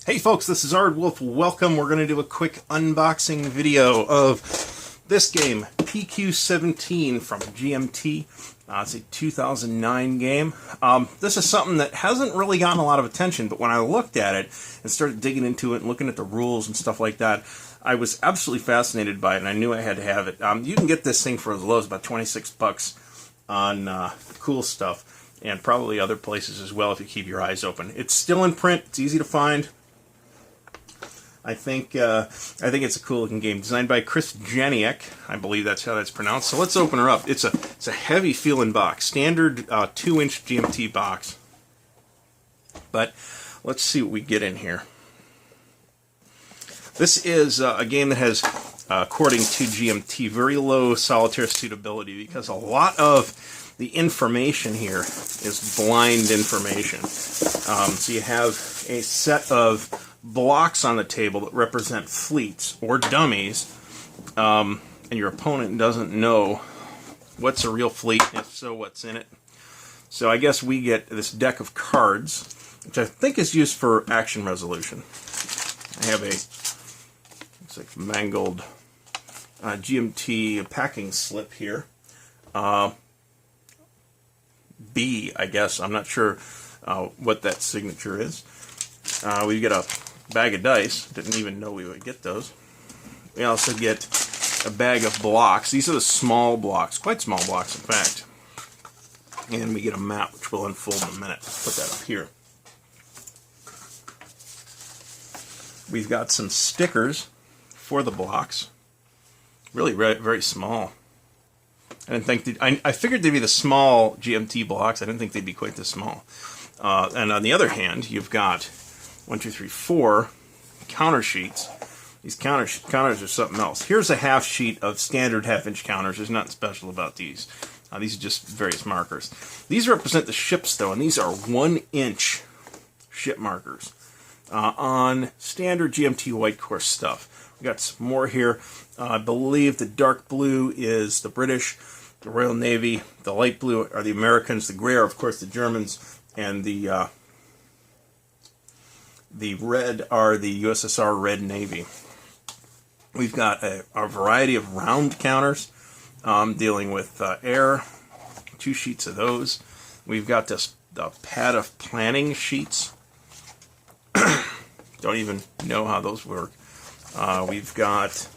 Hey folks, this is Ardwulf. Welcome. We're going to do a quick unboxing video of this game, PQ-17 from GMT. It's a 2009 game. This is something that hasn't really gotten a lot of attention, but when I looked at it and started digging into it and looking at the rules and stuff like that, I was absolutely fascinated by it, and I knew I had to have it. You can get this thing for as low as about 26 bucks on Cool Stuff, and probably other places as well if you keep your eyes open. It's still in print. It's easy to find. I think it's a cool looking game, designed by Chris Janiak. I believe that's how that's pronounced. So let's open her up. It's a heavy feeling box, standard 2-inch GMT box. But let's see what we get in here. This is a game that has, according to GMT, very low solitaire suitability because a lot of the information here is blind information. So you have a set of blocks on the table that represent fleets or dummies, and your opponent doesn't know what's a real fleet, and if so, what's in it. So I guess we get this deck of cards, which I think is used for action resolution. I have a, looks like mangled GMT packing slip here. B, I guess. I'm not sure what that signature is. We get a bag of dice. Didn't even know we would get those. We also get a bag of blocks. These are the small blocks, quite small blocks in fact. And we get a map, which we'll unfold in a minute. Put that up here. We've got some stickers for the blocks. Really very small. I didn't think I figured they'd be the small GMT blocks. I didn't think they'd be quite this small. And on the other hand, you've got 1, 2, 3, 4 counter sheets. These counters are something else. Here's a half sheet of standard half-inch counters. There's nothing special about these. These are just various markers. These represent the ships, though, and these are 1-inch ship markers on standard GMT white course stuff. We got some more here. I believe the dark blue is the British, the Royal Navy. The light blue are the Americans. The gray are, of course, the Germans, and the red are the USSR Red Navy. We've got a variety of round counters dealing with air, 2 sheets of those. We've got this pad of planning sheets. Don't even know how those work. We've got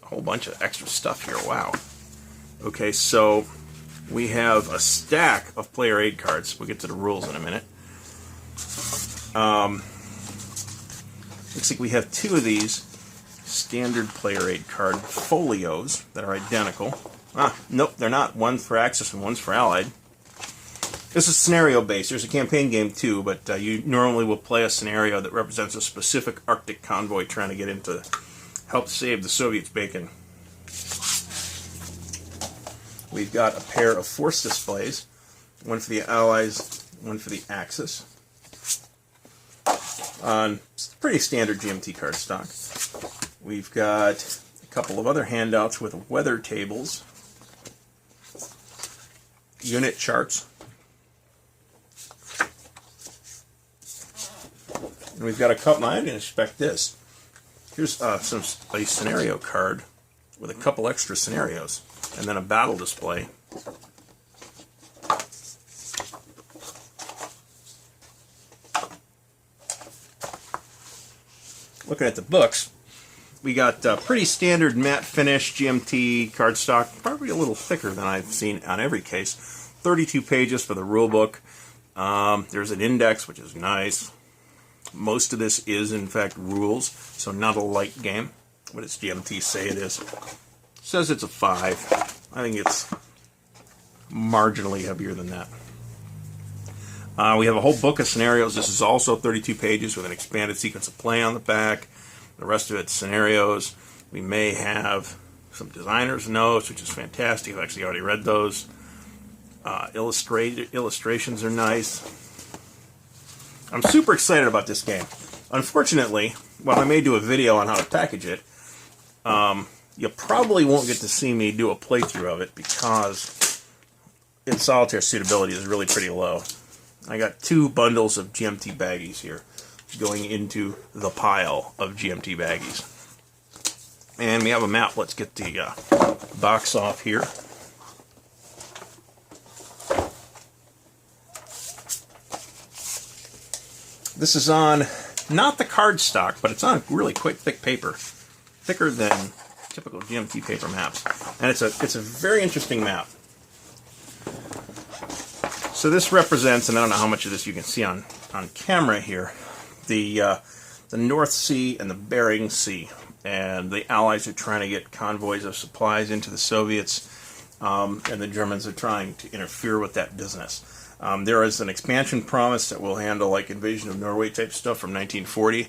a whole bunch of extra stuff here. Wow. Okay, so we have a stack of player aid cards. We'll get to the rules in a minute. Looks like we have 2 of these standard player aid card folios that are identical. Nope, they're not. One's for Axis and one's for Allied. This is scenario based. There's a campaign game too, but you normally will play a scenario that represents a specific Arctic convoy trying to get in to help save the Soviets' bacon. We've got a pair of force displays, one for the Allies, one for the Axis. On pretty standard GMT card stock. We've got a couple of other handouts with weather tables, unit charts, and we've got a couple. I didn't expect this. Here's a scenario card with a couple extra scenarios, and then a battle display. Looking at the books, we got pretty standard matte finish GMT cardstock, probably a little thicker than I've seen on every case. 32 pages for the rule book. There's an index, which is nice. Most of this is, in fact, rules, so not a light game. What does GMT say it is? It says it's a 5. I think it's marginally heavier than that. We have a whole book of scenarios. This is also 32 pages with an expanded sequence of play on the back. The rest of it's scenarios. We may have some designer's notes, which is fantastic. I've actually already read those. Illustrations are nice. I'm super excited about this game. Unfortunately, while I may do a video on how to package it, you probably won't get to see me do a playthrough of it because its solitaire suitability is really pretty low. I got 2 bundles of GMT baggies here. going into the pile of GMT baggies. And we have a map. Let's get the box off here. This is on, not the cardstock, but it's on really quite thick paper. Thicker than typical GMT paper maps. And it's a very interesting map. So this represents, and I don't know how much of this you can see on camera here, the North Sea and the Bering Sea. And the Allies are trying to get convoys of supplies into the Soviets, and the Germans are trying to interfere with that business. There is an expansion promise that will handle like Invasion of Norway type stuff from 1940.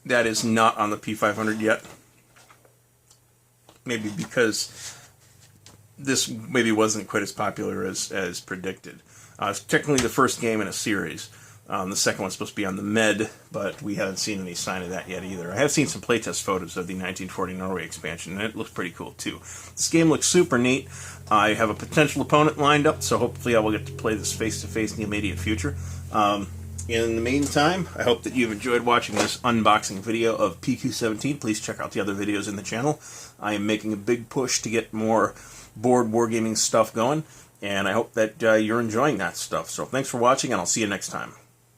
That is not on the P500 yet. Maybe because this maybe wasn't quite as popular as predicted. It's technically the first game in a series. The second one's supposed to be on the Med, but we haven't seen any sign of that yet either. I have seen some playtest photos of the 1940 Norway expansion, and it looks pretty cool too. This game looks super neat. I have a potential opponent lined up, so hopefully I will get to play this face-to-face in the immediate future. In the meantime, I hope that you've enjoyed watching this unboxing video of PQ-17. Please check out the other videos in the channel. I am making a big push to get more board wargaming stuff going, and I hope that you're enjoying that stuff. So thanks for watching, and I'll see you next time.